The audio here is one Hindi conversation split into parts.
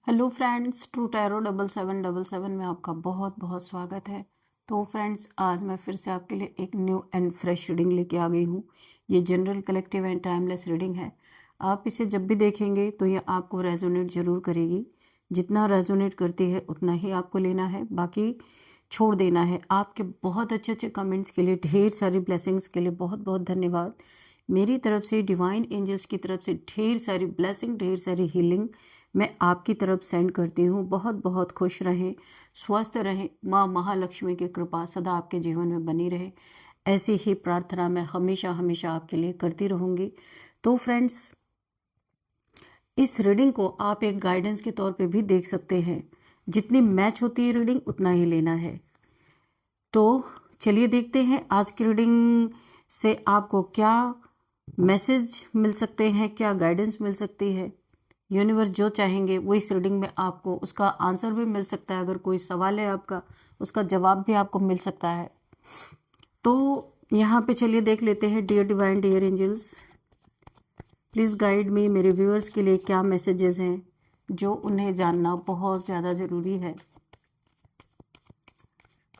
हेलो फ्रेंड्स, ट्रू टैरो 7777 में आपका बहुत बहुत स्वागत है। तो फ्रेंड्स, आज मैं फिर से आपके लिए एक न्यू एंड फ्रेश रीडिंग लेके आ गई हूँ। ये general collective and timeless reading है। आप इसे जब भी देखेंगे तो ये आपको रेजोनेट ज़रूर करेगी। जितना रेजोनेट करती है उतना ही आपको लेना है, बाकी छोड़ देना है। आपके बहुत अच्छे अच्छे कमेंट्स के लिए, ढेर सारी ब्लेसिंग्स के लिए बहुत बहुत धन्यवाद। मेरी तरफ से, डिवाइन एंजल्स की तरफ से ढेर सारी ब्लेसिंग, ढेर सारी हीलिंग मैं आपकी तरफ सेंड करती हूँ। बहुत बहुत खुश रहें, स्वस्थ रहें, माँ महालक्ष्मी की कृपा सदा आपके जीवन में बनी रहे, ऐसी ही प्रार्थना मैं हमेशा हमेशा आपके लिए करती रहूँगी। तो फ्रेंड्स, इस रीडिंग को आप एक गाइडेंस के तौर पे भी देख सकते हैं। जितनी मैच होती है रीडिंग उतना ही लेना है। तो चलिए देखते हैं आज की रीडिंग से आपको क्या मैसेज मिल सकते हैं, क्या गाइडेंस मिल सकती है। यूनिवर्स जो चाहेंगे वो इस रीडिंग में आपको उसका आंसर भी मिल सकता है। अगर कोई सवाल है आपका, उसका जवाब भी आपको मिल सकता है। तो यहाँ पे चलिए देख लेते हैं। Dear divine, dear angels, please guide me. मेरे व्यूअर्स के लिए क्या मैसेजेस हैं जो उन्हें जानना बहुत ज़्यादा ज़रूरी है।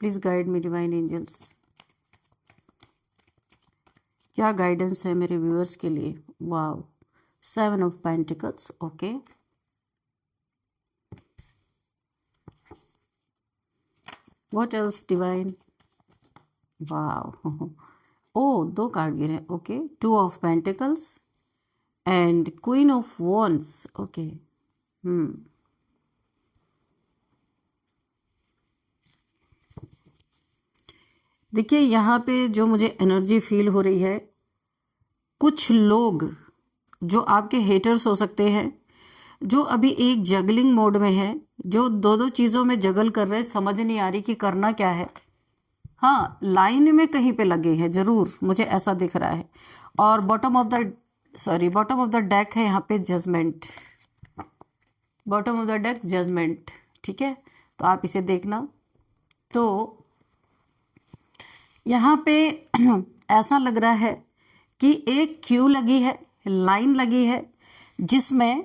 Please guide me divine angels. क्या गाइडेंस है मेरे व्यूअर्स के लिए। Wow, 7 of pentacles. Okay, what else divine. Wow, oh 2 card गिरे। Okay, 2 of pentacles and queen of wands. Okay, देखिए यहाँ पे जो मुझे एनर्जी फील हो रही है, कुछ लोग जो आपके हेटर्स हो सकते हैं, जो अभी एक जगलिंग मोड में है, जो दो दो चीज़ों में जगल कर रहे हैं, समझ नहीं आ रही कि करना क्या है। हाँ, लाइन में कहीं पे लगे हैं ज़रूर, मुझे ऐसा दिख रहा है। और बॉटम ऑफ द डेक है यहाँ पे judgement. Bottom of the deck judgement, ठीक है। तो आप इसे देखना। तो यहाँ पे ऐसा लग रहा है कि एक क्यू लगी है, लाइन लगी है, जिसमें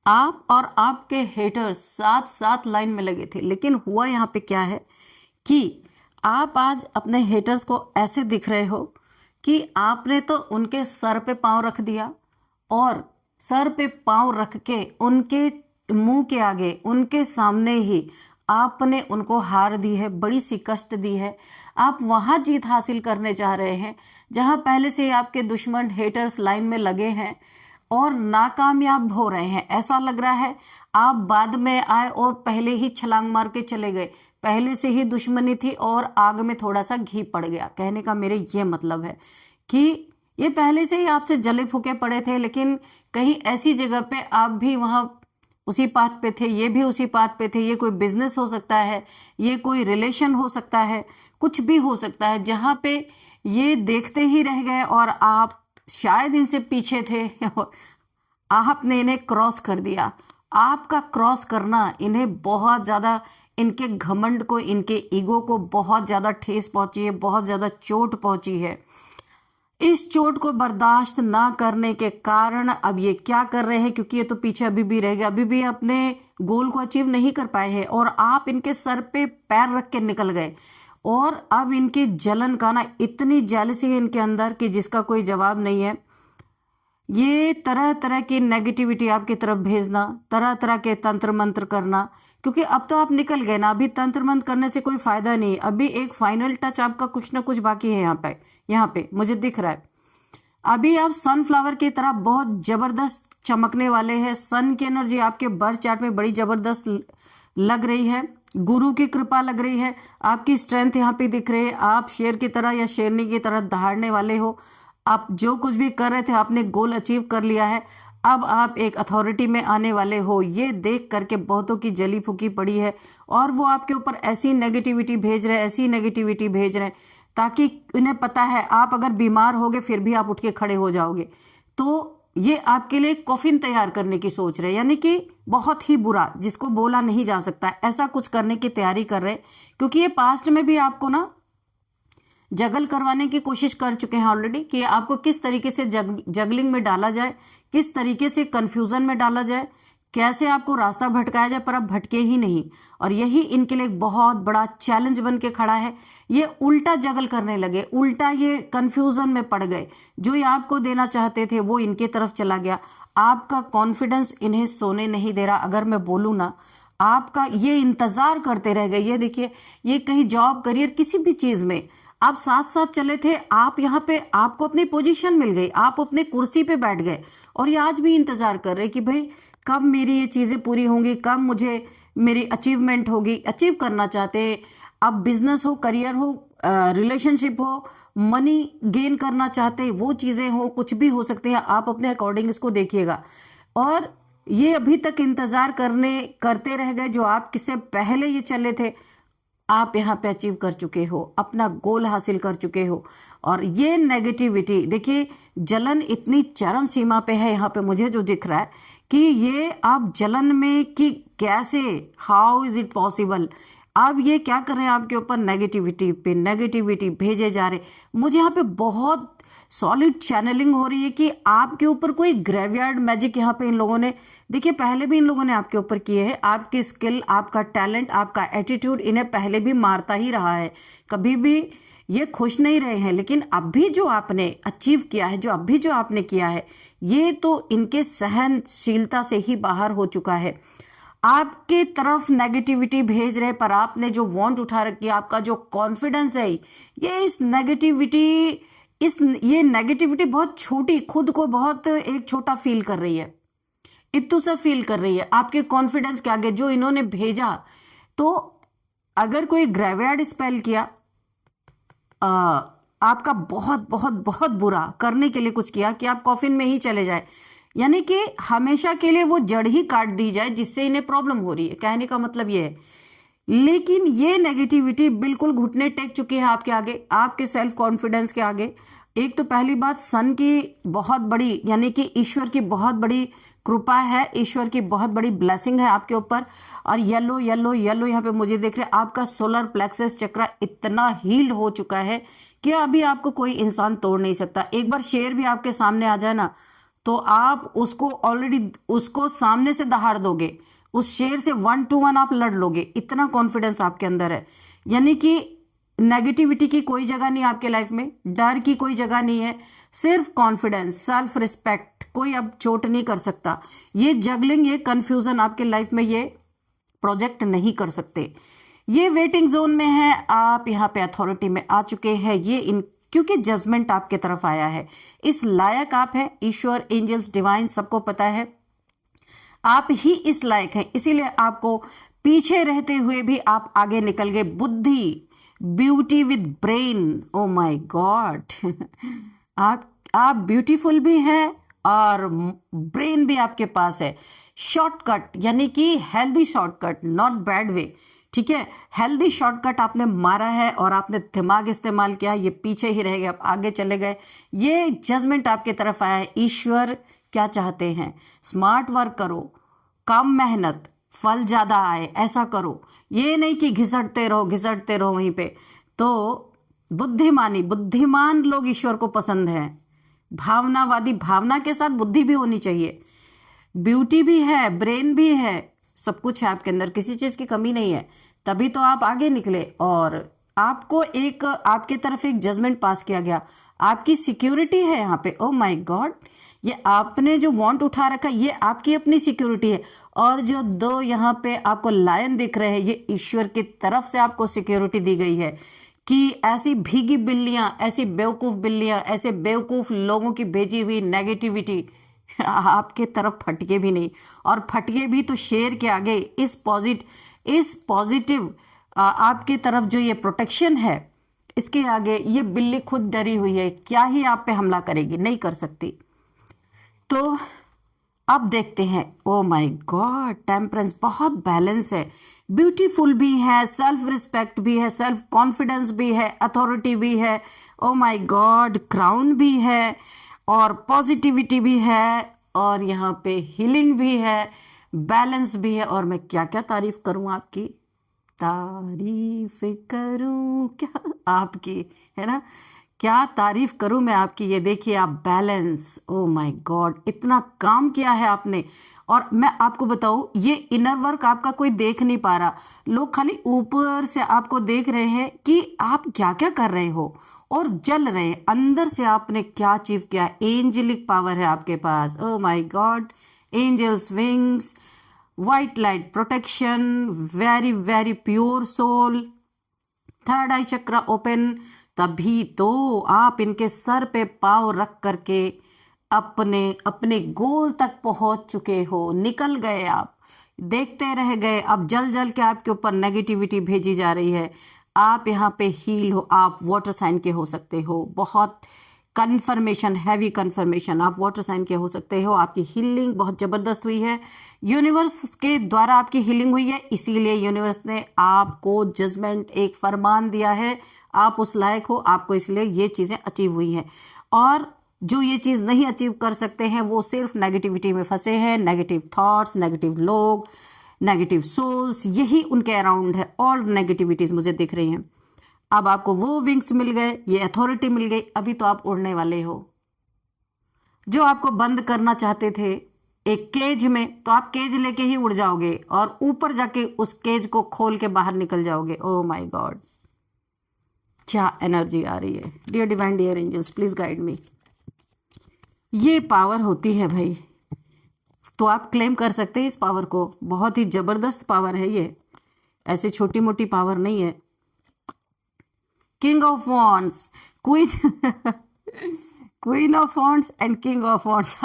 आप और आपके हेटर्स साथ साथ लाइन में लगे थे। लेकिन हुआ यहाँ पे क्या है कि आप आज अपने हेटर्स को ऐसे दिख रहे हो कि आपने तो उनके सर पे पांव रख दिया, और सर पे पांव रख के उनके मुंह के आगे, उनके सामने ही आपने उनको हार दी है, बड़ी सी कष्ट दी है। आप वहां जीत हासिल करने चाह रहे हैं जहां पहले से आपके दुश्मन हेटर्स लाइन में लगे हैं और नाकामयाब हो रहे हैं। ऐसा लग रहा है आप बाद में आए और पहले ही छलांग मार के चले गए। पहले से ही दुश्मनी थी और आग में थोड़ा सा घी पड़ गया। कहने का मेरे ये मतलब है कि ये पहले से ही आपसे जले फूके पड़े थे, लेकिन कहीं ऐसी जगह पे आप भी वहां उसी पाथ पे थे, ये भी उसी पाथ पे थे। ये कोई बिजनेस हो सकता है, ये कोई रिलेशन हो सकता है, कुछ भी हो सकता है जहां पे ये देखते ही रह गए और आप शायद इनसे पीछे थे और आपने इन्हें क्रॉस कर दिया। आपका क्रॉस करना इन्हें बहुत ज़्यादा, इनके घमंड को, इनके ईगो को बहुत ज़्यादा ठेस पहुंची है, बहुत ज़्यादा चोट पहुंची है। इस चोट को बर्दाश्त ना करने के कारण अब ये क्या कर रहे हैं, क्योंकि ये तो पीछे अभी भी रह गए, अभी भी अपने गोल को अचीव नहीं कर पाए हैं, और आप इनके सर पे पैर रख के निकल गए। और अब इनकी जलन का ना, इतनी जेलसी है इनके अंदर कि जिसका कोई जवाब नहीं है। ये तरह तरह की नेगेटिविटी आपकी तरफ भेजना, तरह तरह के तंत्र मंत्र करना, क्योंकि अब तो आप निकल गए ना। अभी तंत्र मंत्र करने से कोई फायदा नहीं। अभी एक फाइनल टच आपका कुछ ना कुछ बाकी है। यहाँ पे मुझे दिख रहा है अभी आप सनफ्लावर की तरह बहुत जबरदस्त चमकने वाले हैं। सन की एनर्जी आपके बर्थ चार्ट में बड़ी जबरदस्त लग रही है। गुरु की कृपा लग रही है। आपकी स्ट्रेंथ यहाँ पे दिख रही है। आप शेर की तरह या शेरनी की तरह दहाड़ने वाले हो। आप जो कुछ भी कर रहे थे, आपने गोल अचीव कर लिया है। अब आप एक अथॉरिटी में आने वाले हो। ये देख करके बहुतों की जली फूकी पड़ी है, और वो आपके ऊपर ऐसी नेगेटिविटी भेज रहे हैं, ऐसी नेगेटिविटी भेज रहे हैं, ताकि उन्हें पता है आप अगर बीमार होगे फिर भी आप उठ के खड़े हो जाओगे। तो ये आपके लिए कॉफिन तैयार करने की सोच रहे हैं, यानी कि बहुत ही बुरा, जिसको बोला नहीं जा सकता, ऐसा कुछ करने की तैयारी कर रहे हैं। क्योंकि ये पास्ट में भी आपको ना जगल करवाने की कोशिश कर चुके हैं ऑलरेडी, कि आपको किस तरीके से जगलिंग में डाला जाए, किस तरीके से कंफ्यूजन में डाला जाए, कैसे आपको रास्ता भटकाया जाए पर आप भटके ही नहीं। और यही इनके लिए एक बहुत बड़ा चैलेंज बन के खड़ा है। ये उल्टा जगल करने लगे, उल्टा ये कंफ्यूजन में पड़ गए। जो ये आपको देना चाहते थे वो इनके तरफ चला गया। आपका कॉन्फिडेंस इन्हें सोने नहीं दे रहा। अगर मैं बोलूँ ना, आपका ये इंतजार करते रह गए। ये देखिए, ये कहीं जॉब करियर किसी भी चीज में आप साथ साथ चले थे, आप यहाँ पे आपको अपनी पोजीशन मिल गई, आप अपने कुर्सी पे बैठ गए और ये आज भी इंतजार कर रहे कि भाई कब मेरी ये चीजें पूरी होंगी, कब मुझे मेरी अचीवमेंट होगी। अचीव करना चाहते हैं, अब बिजनेस हो, करियर हो, रिलेशनशिप हो, मनी गेन करना चाहते हैं, वो चीजें हो, कुछ भी हो सकती हैं। आप अपने अकॉर्डिंग इसको देखिएगा। और ये अभी तक इंतजार करते रह गए। जो आप किससे पहले ये चले थे, आप यहाँ पे अचीव कर चुके हो, अपना गोल हासिल कर चुके हो। और ये नेगेटिविटी देखिए, जलन इतनी चरम सीमा पे है यहाँ पे मुझे जो दिख रहा है कि ये आप जलन में कि कैसे, हाउ इज इट पॉसिबल। अब ये क्या कर रहे हैं, आपके ऊपर नेगेटिविटी पे नेगेटिविटी भेजे जा रहे। मुझे यहाँ पे बहुत सॉलिड चैनलिंग हो रही है कि आपके ऊपर कोई ग्रेवयार्ड मैजिक यहाँ पे इन लोगों ने, देखिए पहले भी इन लोगों ने आपके ऊपर किए हैं। आपकी स्किल, आपका टैलेंट, आपका एटीट्यूड इन्हें पहले भी मारता ही रहा है। कभी भी ये खुश नहीं रहे हैं। लेकिन अब भी जो आपने अचीव किया है, जो आपने किया है, ये तो इनके सहनशीलता से ही बाहर हो चुका है। आपके तरफ नेगेटिविटी भेज रहे, पर आपने जो वांट उठा रखी है, आपका जो कॉन्फिडेंस है, ये नेगेटिविटी बहुत छोटी, खुद को बहुत एक छोटा फील कर रही है, इत्तू सा फील कर रही है आपके कॉन्फिडेंस के आगे जो इन्होंने भेजा। तो अगर कोई ग्रेवयार्ड स्पेल किया, आपका बहुत बहुत बहुत बुरा करने के लिए कुछ किया कि आप कॉफिन में ही चले जाए, यानी कि हमेशा के लिए वो जड़ ही काट दी जाए जिससे इन्हें प्रॉब्लम हो रही है, कहने का मतलब ये है। लेकिन ये नेगेटिविटी बिल्कुल घुटने टेक चुकी है आपके आगे, आपके सेल्फ कॉन्फिडेंस के आगे। एक तो पहली बात, सन की बहुत बड़ी, यानी कि ईश्वर की बहुत बड़ी कृपा है, ईश्वर की बहुत बड़ी ब्लेसिंग है आपके ऊपर। और येलो येलो येलो यहाँ पे मुझे देख रहे हैं, आपका सोलर प्लेक्सस चक्र इतना हील्ड हो चुका है कि अभी आपको कोई इंसान तोड़ नहीं सकता। एक बार शेर भी आपके सामने आ जाए ना, तो आप उसको ऑलरेडी उसको सामने से दहाड़ दोगे, उस शेर से 1 to 1 आप लड़ लोगे। इतना कॉन्फिडेंस आपके अंदर है। यानी कि नेगेटिविटी की कोई जगह नहीं आपके लाइफ में, डर की कोई जगह नहीं है, सिर्फ कॉन्फिडेंस, सेल्फ रिस्पेक्ट। कोई अब चोट नहीं कर सकता। ये जगलिंग, ये कंफ्यूजन आपके लाइफ में ये प्रोजेक्ट नहीं कर सकते। ये वेटिंग जोन में है, आप यहाँ पे अथॉरिटी में आ चुके हैं। ये क्योंकि जजमेंट आपके तरफ आया है, इस लायक आप हैं। ईश्वर, एंजल्स, डिवाइन सबको पता है आप ही इस लायक हैं, इसीलिए आपको पीछे रहते हुए भी आप आगे निकल गए। बुद्धि, beauty with brain, O my God आप ब्यूटीफुल भी हैं और ब्रेन भी आपके पास है। शॉर्टकट, यानी कि healthy shortcut, not bad way, ठीक है। हेल्दी शॉर्टकट आपने मारा है और आपने दिमाग इस्तेमाल किया, ये पीछे ही रह गए, आप आगे चले गए। ये जजमेंट आपके तरफ आया है। ईश्वर क्या चाहते हैं, स्मार्ट वर्क करो, कम मेहनत, फल ज्यादा आए, ऐसा करो। ये नहीं कि घिसटते रहो वहीं पे। तो बुद्धिमान लोग ईश्वर को पसंद है। भावनावादी, भावना के साथ बुद्धि भी होनी चाहिए। ब्यूटी भी है, ब्रेन भी है, सब कुछ है आपके अंदर, किसी चीज की कमी नहीं है। तभी तो आप आगे निकले और आपको आपके तरफ एक जजमेंट पास किया गया। आपकी सिक्योरिटी है यहाँ पे। ओ माय गॉड, ये आपने जो वांट उठा रखा, ये आपकी अपनी सिक्योरिटी है। और जो 2 यहाँ पे आपको लायन दिख रहे हैं, ये ईश्वर की तरफ से आपको सिक्योरिटी दी गई है कि ऐसी भीगी बिल्लियां, ऐसी बेवकूफ बिल्लियां, ऐसे बेवकूफ लोगों की भेजी हुई नेगेटिविटी आपके तरफ फटके भी नहीं। और फटके भी तो शेर के आगे। इस पॉजिटिव आपकी तरफ जो ये प्रोटेक्शन है, इसके आगे ये बिल्ली खुद डरी हुई है। क्या ही आप पे हमला करेगी, नहीं कर सकती। तो अब देखते हैं। ओ माय गॉड, टेम्परेंस, बहुत बैलेंस है, ब्यूटीफुल भी है, सेल्फ रिस्पेक्ट भी है, सेल्फ कॉन्फिडेंस भी है, अथॉरिटी भी है। ओ माय गॉड, क्राउन भी है और पॉजिटिविटी भी है और यहाँ पे हीलिंग भी है, बैलेंस भी है। और मैं क्या क्या तारीफ करूँ आपकी, तारीफ करूँ क्या आपकी, है ना। क्या तारीफ करूं मैं आपकी। ये देखिए आप, बैलेंस, ओ माय गॉड, इतना काम किया है आपने। और मैं आपको बताऊं, ये इनर वर्क आपका कोई देख नहीं पा रहा। लोग खाली ऊपर से आपको देख रहे हैं कि आप क्या क्या कर रहे हो और जल रहे हैं। अंदर से आपने क्या अचीव किया। एंजेलिक पावर है आपके पास, oh my god, angels wings, white light protection, very very pure soul, third eye chakra open. तभी तो आप इनके सर पे पांव रख करके अपने अपने गोल तक पहुंच चुके हो। निकल गए आप, देखते रह गए। अब जल जल के आपके ऊपर नेगेटिविटी भेजी जा रही है। आप यहाँ पे हील हो। आप वाटर साइन के हो सकते हो। बहुत कन्फर्मेशन, हैवी कन्फर्मेशन, आप वाटर साइन के हो सकते हो। आपकी हीलिंग बहुत ज़बरदस्त हुई है। यूनिवर्स के द्वारा आपकी हीलिंग हुई है, इसीलिए यूनिवर्स ने आपको जजमेंट, एक फरमान दिया है। आप उस लायक हो, आपको इसलिए ये चीज़ें अचीव हुई हैं। और जो ये चीज़ नहीं अचीव कर सकते हैं वो सिर्फ नेगेटिविटी में फंसे हैं। नेगेटिव थॉट्स, नेगेटिव लोग, नेगेटिव सोल्स, यही उनके अराउंड है। ऑल नेगेटिविटीज़ मुझे दिख रही हैं। अब आपको वो विंग्स मिल गए, ये अथॉरिटी मिल गई। अभी तो आप उड़ने वाले हो। जो आपको बंद करना चाहते थे एक केज में, तो आप केज लेके ही उड़ जाओगे और ऊपर जाके उस केज को खोल के बाहर निकल जाओगे। ओह माय गॉड, क्या एनर्जी आ रही है। Dear divine, dear angels, please guide me. ये पावर होती है भाई, तो आप क्लेम कर सकते हैं इस पावर को। बहुत ही जबरदस्त पावर है ये, ऐसे छोटी मोटी पावर नहीं है। King of wands, queen queen of wands and king of wands.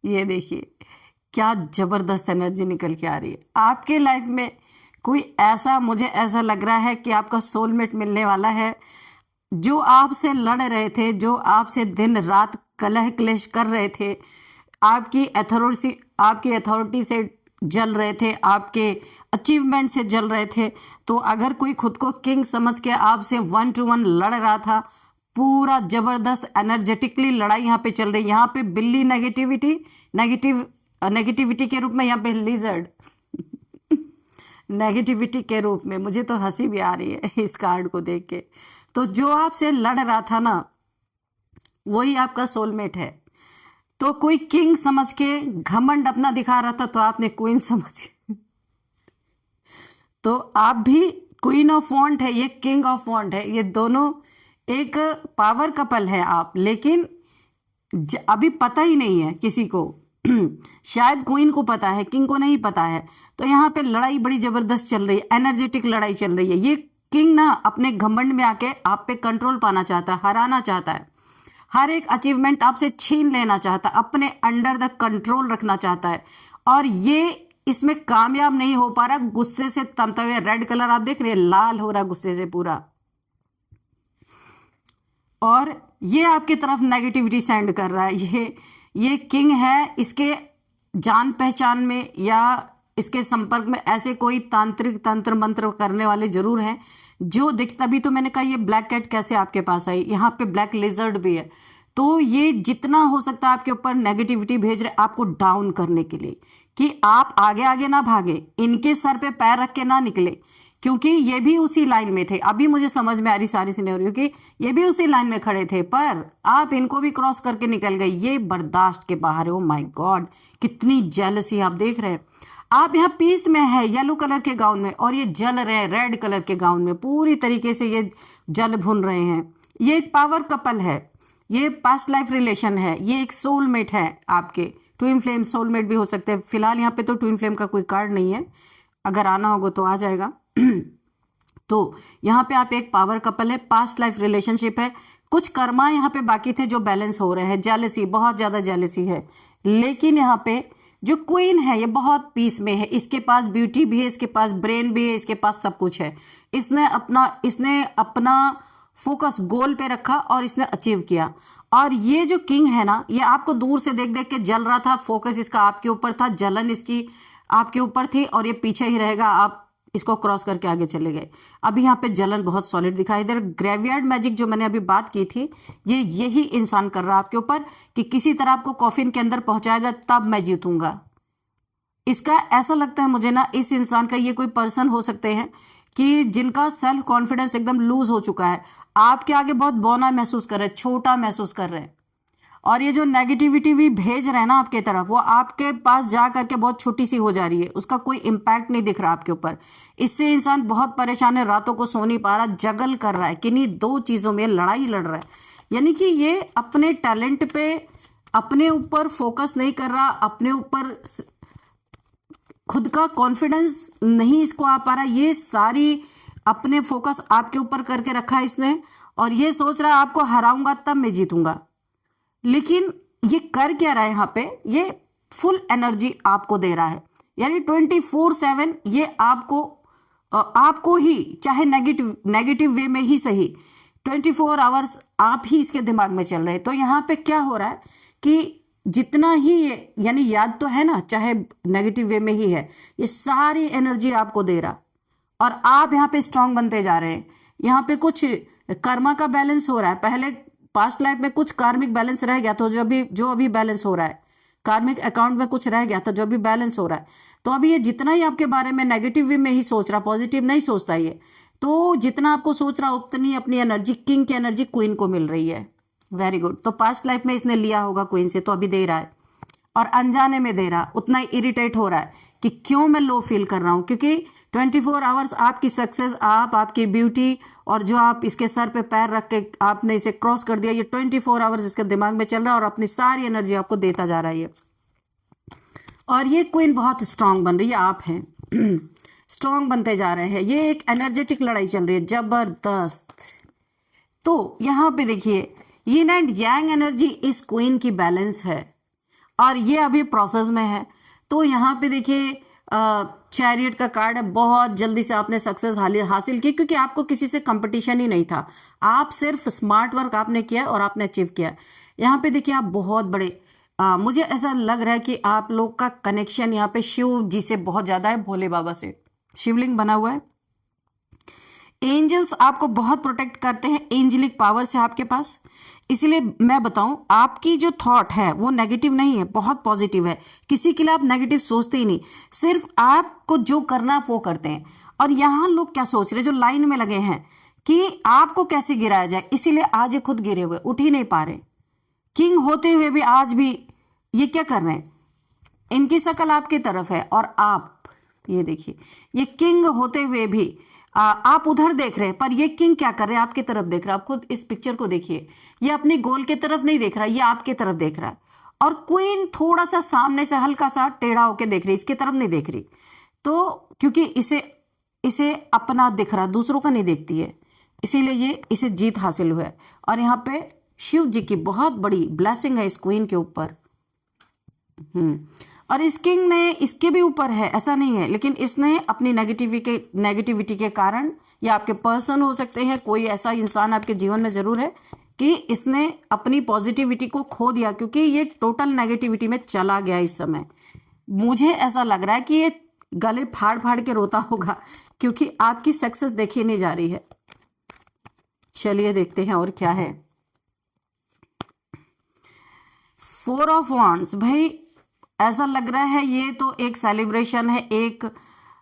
ये देखिए क्या जबरदस्त एनर्जी निकल के आ रही है आपके लाइफ में। कोई ऐसा, मुझे ऐसा लग रहा है कि आपका सोलमेट मिलने वाला है, जो आपसे लड़ रहे थे, जो आपसे दिन रात कलह क्लेश कर रहे थे, आपकी अथॉरिटी से जल रहे थे, आपके अचीवमेंट से जल रहे थे। तो अगर कोई खुद को किंग समझ के आपसे 1 to 1 लड़ रहा था, पूरा जबरदस्त एनर्जेटिकली लड़ाई यहाँ पे चल रही है। यहाँ पे बिल्ली नेगेटिविटी के रूप में, यहाँ पे लिजर्ड नेगेटिविटी के रूप में। मुझे तो हंसी भी आ रही है इस कार्ड को देख के। तो जो आपसे लड़ रहा था ना, वही आपका सोलमेट है। तो कोई किंग समझ के घमंड अपना दिखा रहा था, तो आपने क्वीन समझ के तो आप भी क्वीन ऑफ वॉन्ड है, ये किंग ऑफ वॉन्ड है। ये दोनों एक पावर कपल है आप, लेकिन अभी पता ही नहीं है किसी को। शायद क्वीन को पता है, किंग को नहीं पता है। तो यहाँ पे लड़ाई बड़ी जबरदस्त चल रही है, एनर्जेटिक लड़ाई चल रही है। ये किंग ना अपने घमंड में आके आप पे कंट्रोल पाना चाहता है, हराना चाहता है, हर एक अचीवमेंट आपसे छीन लेना चाहता है, अपने अंडर द कंट्रोल रखना चाहता है। और ये इसमें कामयाब नहीं हो पा रहा। गुस्से से तमते हुए, रेड कलर आप देख रहे हैं, लाल हो रहा गुस्से से पूरा। और ये आपकी तरफ नेगेटिविटी सेंड कर रहा है। ये किंग है, इसके जान पहचान में या इसके संपर्क में ऐसे कोई तांत्रिक तंत्र मंत्र करने वाले जरूर हैं जो तभी तो मैंने कहा ये ब्लैक कैट कैसे आपके पास आई। यहाँ पे ब्लैक लिजर्ड भी है। तो ये जितना हो सकता है आपके ऊपर नेगेटिविटी भेज रहे, आपको डाउन करने के लिए, कि आप आगे आगे ना भागे, इनके सर पे पैर रख के ना निकले, क्योंकि ये भी उसी लाइन में थे। अभी मुझे समझ में आ रही सारी सिनेरियो कि ये भी उसी लाइन में खड़े थे, पर आप इनको भी क्रॉस करके निकल गई। ये बर्दाश्त के बाहर है। ओ माय गॉड, कितनी जेलसी आप देख रहे हैं। आप यहाँ पीस में है, येलो कलर के गाउन में, और ये जल रहे हैं रेड कलर के गाउन में। पूरी तरीके से ये जल भुन रहे हैं। ये एक पावर कपल है, ये पास्ट लाइफ रिलेशन है, ये एक सोलमेट है आपके। ट्विन फ्लेम सोलमेट भी हो सकते हैं। फिलहाल यहाँ पे तो ट्विन फ्लेम का कोई कार्ड नहीं है, अगर आना होगा तो आ जाएगा। तो यहाँ पे आप एक पावर कपल है, पास्ट लाइफ रिलेशनशिप है। कुछ कर्मा यहाँ पे बाकी थे जो बैलेंस हो रहे हैं। जेलसी, बहुत ज्यादा जेलसी है। लेकिन यहाँ पे जो क्वीन है ये बहुत पीस में है। इसके पास ब्यूटी भी है, इसके पास ब्रेन भी है, इसके पास सब कुछ है। इसने अपना फोकस गोल पे रखा और इसने अचीव किया। और ये जो किंग है ना, ये आपको दूर से देख देख के जल रहा था। फोकस इसका आपके ऊपर था, जलन इसकी आपके ऊपर थी, और ये पीछे ही रहेगा। आप इसको क्रॉस करके आगे चले गए। अभी यहाँ पे जलन बहुत सॉलिड दिखाई। इधर ग्रेवयार्ड मैजिक जो मैंने अभी बात की थी, ये यही इंसान कर रहा है आपके ऊपर, कि किसी तरह आपको कॉफिन के अंदर पहुंचाया जाए तब मैं जीतूंगा। इसका ऐसा लगता है मुझे ना, इस इंसान का, ये कोई पर्सन हो सकते हैं कि जिनका सेल्फ कॉन्फिडेंस एकदम लूज हो चुका है, आपके आगे बहुत बौना महसूस कर रहे हैं, छोटा महसूस कर रहे हैं, और ये जो नेगेटिविटी भी भेज रहे हैं ना आपके तरफ, वो आपके पास जा करके बहुत छोटी सी हो जा रही है, उसका कोई इम्पैक्ट नहीं दिख रहा आपके ऊपर। इससे इंसान बहुत परेशान है, रातों को सो नहीं पा रहा, जगल कर रहा है, किन्हीं दो चीज़ों में लड़ाई लड़ रहा है। यानी कि ये अपने टैलेंट पे, अपने ऊपर फोकस नहीं कर रहा, अपने ऊपर खुद का कॉन्फिडेंस नहीं इसको आ पा रहा, ये सारी अपने फोकस आपके ऊपर करके रखा है इसने, और ये सोच रहा है आपको हराऊंगा तब मैं जीतूंगा। लेकिन ये कर क्या रहा है यहाँ पे, ये फुल एनर्जी आपको दे रहा है, यानी 24/7 ये आपको ही, चाहे नेगेटिव वे में ही सही, 24 आवर्स आप ही इसके दिमाग में चल रहे हैं। तो यहाँ पे क्या हो रहा है कि जितना ही ये, यानी याद तो है ना, चाहे नेगेटिव वे में ही है, ये सारी एनर्जी आपको दे रहा, और आप यहाँ पे स्ट्रांग बनते जा रहे हैं। यहाँ पे कुछ कर्मा का बैलेंस हो रहा है, पहले पास्ट लाइफ में कुछ कार्मिक बैलेंस रह गया, तो जो अभी बैलेंस हो रहा है, कार्मिक अकाउंट में कुछ रह गया था जो अभी बैलेंस हो रहा है। तो अभी ये जितना ही आपके बारे में नेगेटिव वे में ही सोच रहा, पॉजिटिव नहीं सोचता ये, तो जितना आपको सोच रहा उतनी अपनी एनर्जी, किंग की एनर्जी क्वीन को मिल रही है। Very good. तो पास्ट लाइफ में इसने लिया होगा क्वीन से, तो अभी दे रहा है, और अनजाने में दे रहा, उतना ही इरिटेट हो रहा है कि क्यों मैं लो फील कर रहा हूँ, क्योंकि 24 आवर्स आपकी सक्सेस, आपकी ब्यूटी, और जो आप इसके सर पे पैर रख के आपने इसे क्रॉस कर दिया, ये 24 आवर्स इसके दिमाग में चल रहा है, और अपनी सारी एनर्जी आपको देता जा रहा है ये। और ये क्वीन बहुत स्ट्रांग बन रही है, आप हैं स्ट्रांग बनते जा रहे हैं। ये एक एनर्जेटिक लड़ाई चल रही है, जबरदस्त। तो यहाँ पे देखिए, यिन एंड यांग एनर्जी इस क्वीन की बैलेंस है, और ये अभी प्रोसेस में है। तो यहाँ पे देखिए चैरियट का कार्ड है, बहुत जल्दी से आपने सक्सेस हासिल की, क्योंकि आपको किसी से कंपटीशन ही नहीं था, आप सिर्फ स्मार्ट वर्क आपने किया और आपने अचीव किया। यहाँ पे देखिए आप बहुत बड़े, मुझे ऐसा लग रहा है कि आप लोग का कनेक्शन यहाँ पे शिव जी से बहुत ज़्यादा है, भोले बाबा से, शिवलिंग बना हुआ है। एंजल्स आपको बहुत प्रोटेक्ट करते हैं, एंजलिक पावर से आपके पास। इसलिए मैं बताऊं, आपकी जो थॉट है वो नेगेटिव नहीं है, बहुत पॉजिटिव है। किसी के लिए आप नेगेटिव सोचते ही नहीं, सिर्फ आपको जो करना आप वो करते हैं। और यहाँ लोग क्या सोच रहे हैं, जो लाइन में लगे हैं कि आपको कैसे गिराया जाए, इसीलिए आज ये खुद गिरे हुए, उठ ही नहीं पा रहे। किंग होते हुए भी आज भी ये क्या कर रहे हैं, इनकी शक्ल आपकी तरफ है, और आप ये देखिए, ये किंग होते हुए भी आप उधर देख रहे हैं, पर ये किंग क्या कर रहे हैं, आपकी तरफ देख रहा है। आप खुद इस पिक्चर को देखिए, ये अपनी गोल की तरफ नहीं देख रहा, ये आपकी तरफ देख रहा है। और क्वीन थोड़ा सा सामने से हल्का सा टेढ़ा होके देख रही, इसकी तरफ नहीं देख रही, तो क्योंकि इसे अपना दिख रहा, दूसरों का नहीं देखती है, इसीलिए ये इसे जीत हासिल हुआ है। और यहाँ पे शिव जी की बहुत बड़ी ब्लेसिंग है इस क्वीन के ऊपर। और इस किंग ने इसके भी ऊपर है, ऐसा नहीं है, लेकिन इसने अपनी नेगेटिविटी के कारण, या आपके पर्सन हो सकते हैं, कोई ऐसा इंसान आपके जीवन में जरूर है कि इसने अपनी पॉजिटिविटी को खो दिया, क्योंकि ये टोटल नेगेटिविटी में चला गया इस समय। मुझे ऐसा लग रहा है कि ये गले फाड़ फाड़ के रोता होगा, क्योंकि आपकी सक्सेस देखी नहीं जा रही है। चलिए देखते हैं और क्या है। 4 ऑफ वांड्स, भाई ऐसा लग रहा है ये तो एक सेलिब्रेशन है, एक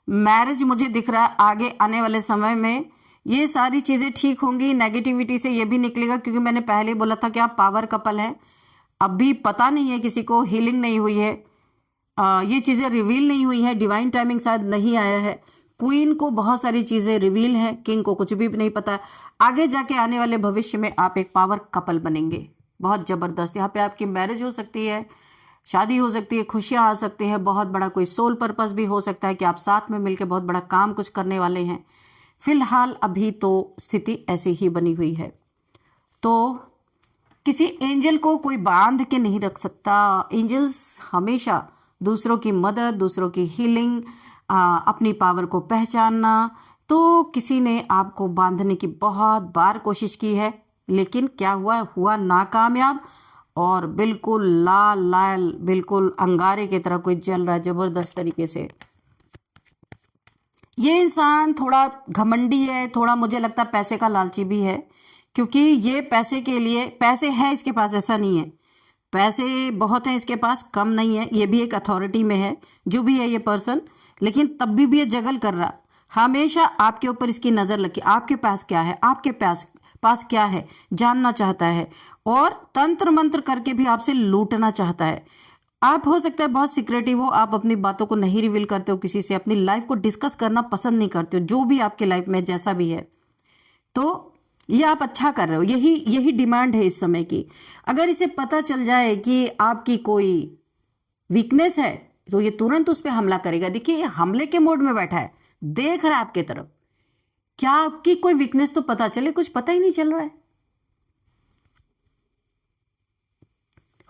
मैरिज मुझे दिख रहा है आगे आने वाले समय में। ये सारी चीज़ें ठीक होंगी, नेगेटिविटी से ये भी निकलेगा, क्योंकि मैंने पहले बोला था कि आप पावर कपल हैं। अभी पता नहीं है, किसी को हीलिंग नहीं हुई है, ये चीज़ें रिवील नहीं हुई हैं, डिवाइन टाइमिंग शायद नहीं आया है। क्वीन को बहुत सारी चीज़ें रिवील हैं, किंग को कुछ भी नहीं पता। आगे जाके आने वाले भविष्य में आप एक पावर कपल बनेंगे, बहुत ज़बरदस्त। यहाँ पे आपकी मैरिज हो सकती है, शादी हो सकती है, खुशियाँ आ सकती हैं, बहुत बड़ा कोई सोल पर्पस भी हो सकता है कि आप साथ में मिलकर बहुत बड़ा काम कुछ करने वाले हैं। फिलहाल अभी तो स्थिति ऐसी ही बनी हुई है। तो किसी एंजल को कोई बांध के नहीं रख सकता। एंजल्स हमेशा दूसरों की मदद, दूसरों की हीलिंग, अपनी पावर को पहचानना। तो किसी ने आपको बांधने की बहुत बार कोशिश की है, लेकिन क्या हुआ नाकामयाब, और बिल्कुल लाल लाल, बिल्कुल अंगारे की तरह कोई जल रहा है जबरदस्त तरीके से। ये इंसान थोड़ा घमंडी है, थोड़ा मुझे लगता है पैसे का लालची भी है, क्योंकि ये पैसे के लिए, पैसे है इसके पास, ऐसा नहीं है, पैसे बहुत हैं इसके पास, कम नहीं है। ये भी एक अथॉरिटी में है, जो भी है ये पर्सन, लेकिन तब भी ये जगल कर रहा। हमेशा आपके ऊपर इसकी नजर रखी, आपके पास क्या है, आपके पास क्या है जानना चाहता है, और तंत्र मंत्र करके भी आपसे लूटना चाहता है। आप हो सकता है बहुत सिक्रेटिव हो, आप अपनी बातों को नहीं रिवील करते हो किसी से, अपनी लाइफ को डिस्कस करना पसंद नहीं करते हो, जो भी आपके लाइफ में जैसा भी है। तो ये आप अच्छा कर रहे हो, यही यही डिमांड है इस समय की। अगर इसे पता चल जाए कि आपकी कोई वीकनेस है तो ये तुरंत उस पर हमला करेगा। देखिए ये हमले के मोड में बैठा है, देख रहा है आपके तरफ। क्या आपकी कोई वीकनेस तो पता चले, कुछ पता ही नहीं चल रहा है।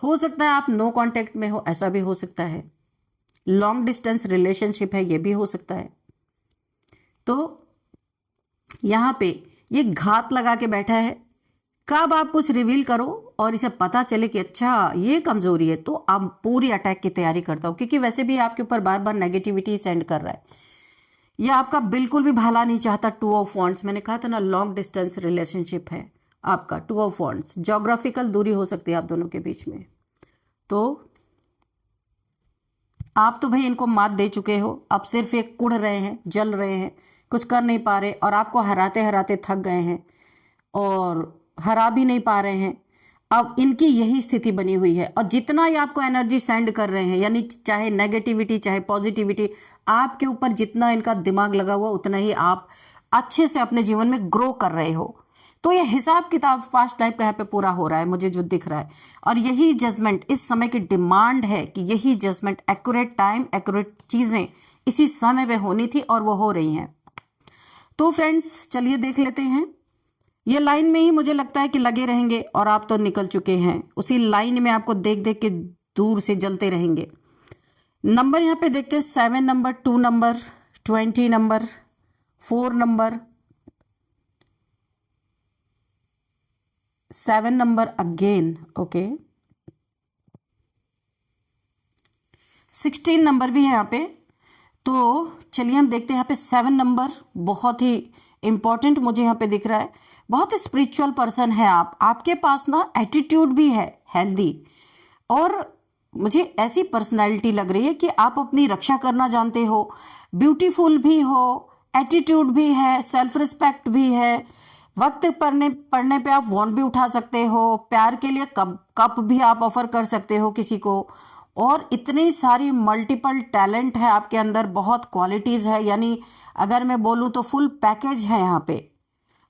हो सकता है आप नो कांटेक्ट में हो, ऐसा भी हो सकता है। लॉन्ग डिस्टेंस रिलेशनशिप है, ये भी हो सकता है। तो यहां पे ये घात लगा के बैठा है। कब आप कुछ रिवील करो और इसे पता चले कि अच्छा ये कमजोरी है, तो आप पूरी अटैक की तैयारी करता हो, क्योंकि वैसे भी आपके ऊपर बार बार नेगेटिविटी सेंड कर रहा है। यह आपका बिल्कुल भी भला नहीं चाहता। टू ऑफ वॉन्ड्स, मैंने कहा था ना लॉन्ग डिस्टेंस रिलेशनशिप है आपका। टू ऑफ वॉन्ड्स, ज्योग्राफिकल दूरी हो सकती है आप दोनों के बीच में। तो आप तो भाई इनको मात दे चुके हो, अब सिर्फ एक कुढ़ रहे हैं, जल रहे हैं, कुछ कर नहीं पा रहे, और आपको हराते हराते थक गए हैं और हरा भी नहीं पा रहे हैं। अब इनकी यही स्थिति बनी हुई है, और जितना ये आपको एनर्जी सेंड कर रहे हैं, यानी चाहे नेगेटिविटी चाहे पॉजिटिविटी, आपके ऊपर जितना इनका दिमाग लगा हुआ उतना ही आप अच्छे से अपने जीवन में ग्रो कर रहे हो। तो ये हिसाब किताब पास्ट लाइफ का यहाँ पे पूरा हो रहा है, मुझे जो दिख रहा है। और यही जजमेंट इस समय की डिमांड है कि यही जजमेंट, एक्यूरेट टाइम, एक्यूरेट चीजें इसी समय पे होनी थी और वो हो रही हैं। तो फ्रेंड्स चलिए देख लेते हैं। ये लाइन में ही मुझे लगता है कि लगे रहेंगे, और आप तो निकल चुके हैं उसी लाइन में, आपको देख देख के दूर से जलते रहेंगे। नंबर यहाँ पे देखते हैं, 7 number, 2 number, 20 number, 4 number, 7 number again, okay, 16 number भी है यहाँ पे। तो चलिए हम देखते हैं यहाँ पे 7 नंबर बहुत ही इंपॉर्टेंट मुझे यहाँ पे दिख रहा है। बहुत स्पिरिचुअल पर्सन है आप, आपके पास ना एटीट्यूड भी है हेल्दी, और मुझे ऐसी पर्सनालिटी लग रही है कि आप अपनी रक्षा करना जानते हो, ब्यूटीफुल भी हो, एटीट्यूड भी है, सेल्फ रिस्पेक्ट भी है। वक्त पड़ने पे आप वॉन्ट भी उठा सकते हो, प्यार के लिए कप भी आप ऑफर कर सकते हो किसी को, और इतनी सारी मल्टीपल टैलेंट है आपके अंदर, बहुत क्वालिटीज है, यानी अगर मैं बोलूँ तो फुल पैकेज है यहाँ पे।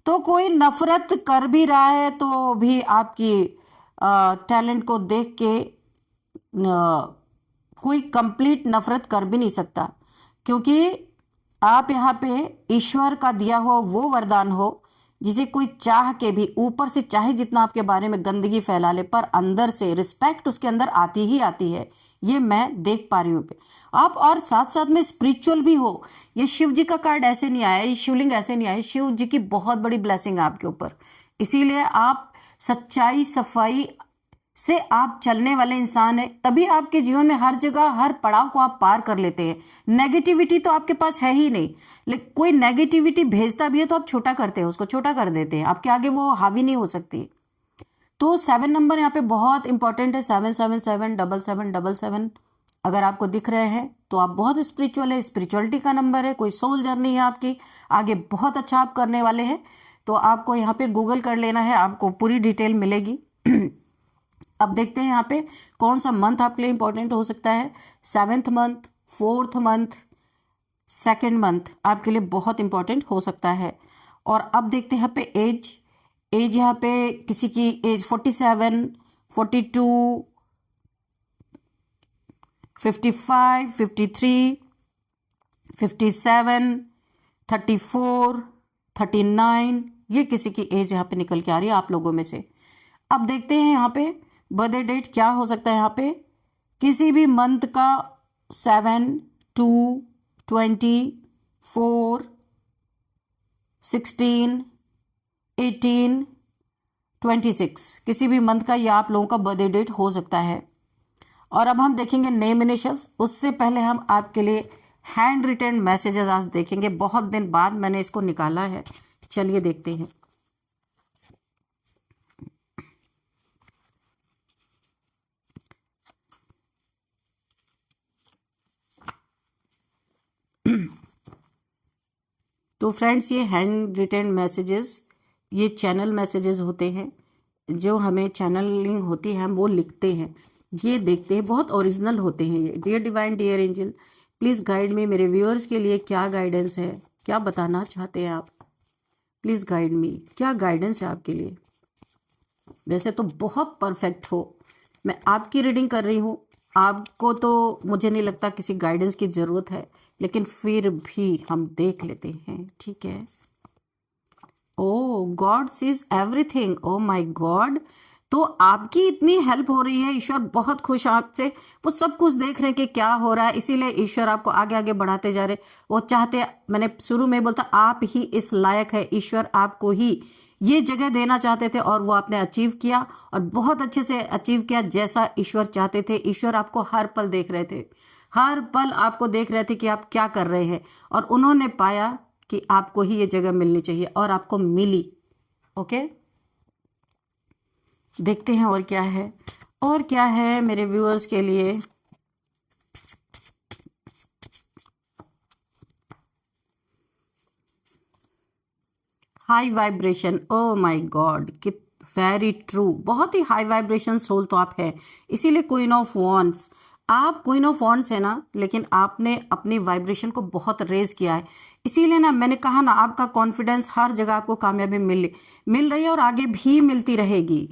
तो कोई नफरत कर भी रहा है तो भी आपकी टैलेंट को देख के कोई कंप्लीट नफरत कर भी नहीं सकता, क्योंकि आप यहाँ पे ईश्वर का दिया हुआ वो वरदान हो जिसे कोई चाह के भी, ऊपर से चाहे जितना आपके बारे में गंदगी फैला ले, पर अंदर से रिस्पेक्ट उसके अंदर आती ही आती है। ये मैं देख पा रही हूँ पे आप, और साथ साथ में स्पिरिचुअल भी हो। ये शिव जी का कार्ड ऐसे नहीं आया, ये शिवलिंग ऐसे नहीं आया, शिव जी की बहुत बड़ी ब्लेसिंग है आपके ऊपर। इसीलिए आप सच्चाई सफाई से आप चलने वाले इंसान है, तभी आपके जीवन में हर जगह हर पड़ाव को आप पार कर लेते हैं। नेगेटिविटी तो आपके पास है ही नहीं, लेकिन कोई नेगेटिविटी भेजता भी है तो आप छोटा करते हैं, उसको छोटा कर देते हैं, आपके आगे वो हावी नहीं हो सकती। तो 7 नंबर यहाँ पे बहुत इंपॉर्टेंट है, 777 7777। अगर आपको दिख रहे हैं तो आप बहुत स्पिरिचुअल है, स्पिरिचुअलिटी का नंबर है, कोई सोल जर्नी है आपकी, आगे बहुत अच्छा आप करने वाले हैं। तो आपको यहाँ पे गूगल कर लेना है, आपको पूरी डिटेल मिलेगी। अब देखते हैं यहाँ पे कौन सा मंथ आपके लिए इंपॉर्टेंट हो सकता है। 7th month, 4th month, 2nd month आपके लिए बहुत इंपॉर्टेंट हो सकता है। और अब देखते हैं यहाँ पे एज यहाँ पे किसी की एज 47, 42, 55, 53, 57, 34, 39, ये किसी की एज यहाँ पे निकल के आ रही है आप लोगों में से। अब देखते हैं यहाँ पे बर्थडे डेट क्या हो सकता है। यहाँ पे किसी भी मंथ का 7, 2, 20, 4, 16, 18, 26, किसी भी मंथ का ये आप लोगों का बर्थडे डेट हो सकता है। और अब हम देखेंगे नेम इनिशियल्स, उससे पहले हम आपके लिए हैंड रिटन मैसेजेस आज देखेंगे। बहुत दिन बाद मैंने इसको निकाला है, चलिए देखते हैं। तो फ्रेंड्स, ये हैंड रिटेन मैसेजेस, ये चैनल मैसेजेस होते हैं, जो हमें चैनलिंग होती है, हम वो लिखते हैं, ये देखते हैं, बहुत ओरिजिनल होते हैं ये। Dear divine, dear angel, please guide me. मेरे व्यूअर्स के लिए क्या गाइडेंस है, क्या बताना चाहते हैं आप? प्लीज़ गाइड मी, क्या गाइडेंस है आपके लिए? वैसे तो बहुत परफेक्ट हो, मैं आपकी रीडिंग कर रही हूँ, आपको तो मुझे नहीं लगता किसी गाइडेंस की ज़रूरत है, लेकिन फिर भी हम देख लेते हैं, ठीक है? Oh god sees everything, oh my god. तो आपकी इतनी हेल्प हो रही है, ईश्वर बहुत खुश आपसे, वो सब कुछ देख रहे हैं कि क्या हो रहा है, इसीलिए ईश्वर आपको आगे आगे बढ़ाते जा रहे। वो चाहते, मैंने शुरू में बोलता, आप ही इस लायक है, ईश्वर आपको ही ये जगह देना चाहते थे और वो आपने अचीव किया, और बहुत अच्छे से अचीव किया, जैसा ईश्वर चाहते थे। ईश्वर आपको हर पल देख रहे थे, हर पल आपको देख रहे थे कि आप क्या कर रहे हैं, और उन्होंने पाया कि आपको ही ये जगह मिलनी चाहिए, और आपको मिली। ओके, देखते हैं और क्या है, और क्या है मेरे व्यूअर्स के लिए। High vibration, O my God, कि वेरी ट्रू, बहुत ही हाई वाइब्रेशन सोल तो आप है, इसीलिए क्वीन ऑफ वॉन्ड्स। आप क्वीन ऑफ वॉन्ड्स है ना, लेकिन आपने अपनी वाइब्रेशन को बहुत रेज किया है, इसीलिए ना मैंने कहा ना, आपका कॉन्फिडेंस, हर जगह आपको कामयाबी मिल रही है और आगे भी मिलती रहेगी।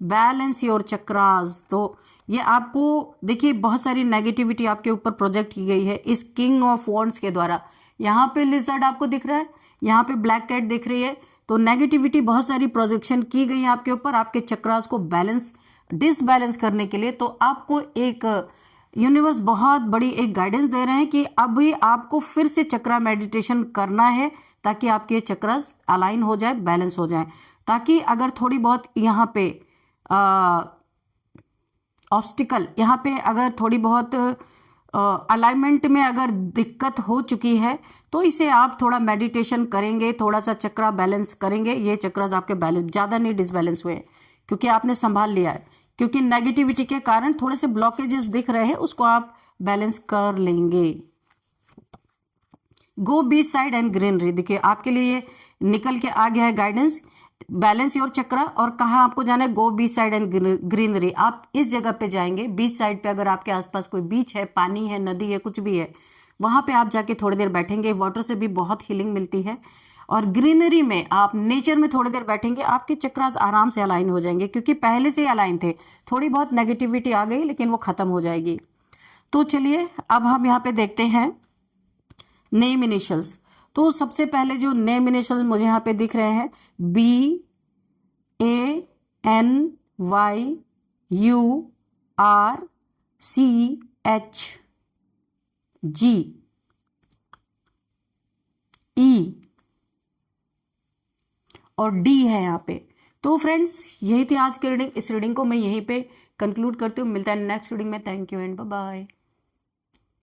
बैलेंस योर चक्रास, तो ये आपको देखिए, बहुत सारी नेगेटिविटी आपके ऊपर प्रोजेक्ट की गई है इस किंग ऑफ वॉन्ड्स के द्वारा। यहाँ पे लिजर्ड आपको दिख रहा है, यहाँ पे ब्लैक कैट दिख रही है, तो नेगेटिविटी बहुत सारी प्रोजेक्शन की गई है आपके ऊपर, आपके चक्रास को बैलेंस डिसबैलेंस करने के लिए। तो आपको एक यूनिवर्स बहुत बड़ी एक गाइडेंस दे रहे हैं कि अभी आपको फिर से चक्रा मेडिटेशन करना है, ताकि आपके चक्रास अलाइन हो जाए, बैलेंस हो जाए, ताकि अगर थोड़ी बहुत यहाँ पे ऑब्स्टिकल, यहाँ पे अगर थोड़ी बहुत अलाइनमेंट में अगर दिक्कत हो चुकी है, तो इसे आप थोड़ा मेडिटेशन करेंगे, थोड़ा सा चक्रा बैलेंस करेंगे, ये चक्रास आपके बैलेंस, ज़्यादा नहीं डिसबैलेंस हुए, क्योंकि आपने संभाल लिया है, क्योंकि नेगेटिविटी के कारण थोड़े से ब्लॉकेजेस दिख रहे हैं, उसको आप बैलेंस कर लेंगे। गो बीच साइड एंड ग्रीनरी, देखिए आपके लिए ये निकल के आ गया है गाइडेंस, बैलेंस योर चक्रा, और कहाँ आपको जाना है, गो बीच साइड एंड ग्रीनरी। आप इस जगह पे जाएंगे, बीच साइड पे, अगर आपके आसपास कोई बीच है, पानी है, नदी है, कुछ भी है, वहां पे आप जाके थोड़ी देर बैठेंगे, वाटर से भी बहुत हीलिंग मिलती है, और ग्रीनरी में आप नेचर में थोड़ी देर बैठेंगे, आपके चक्रास आराम से अलाइन हो जाएंगे, क्योंकि पहले से ही अलाइन थे, थोड़ी बहुत नेगेटिविटी आ गई, लेकिन वो खत्म हो जाएगी। तो चलिए अब हम यहाँ पे देखते हैं नेम इनिशियल्स। तो सबसे पहले जो नेम इनिशियल्स मुझे यहाँ पे दिख रहे हैं, BANYURCHG और D है यहाँ पे। तो फ्रेंड्स, यही थी आज की रीडिंग। इस रीडिंग को मैं यहीं पे कंक्लूड करती हूँ, मिलता है नेक्स्ट रीडिंग में। Thank you and bye bye.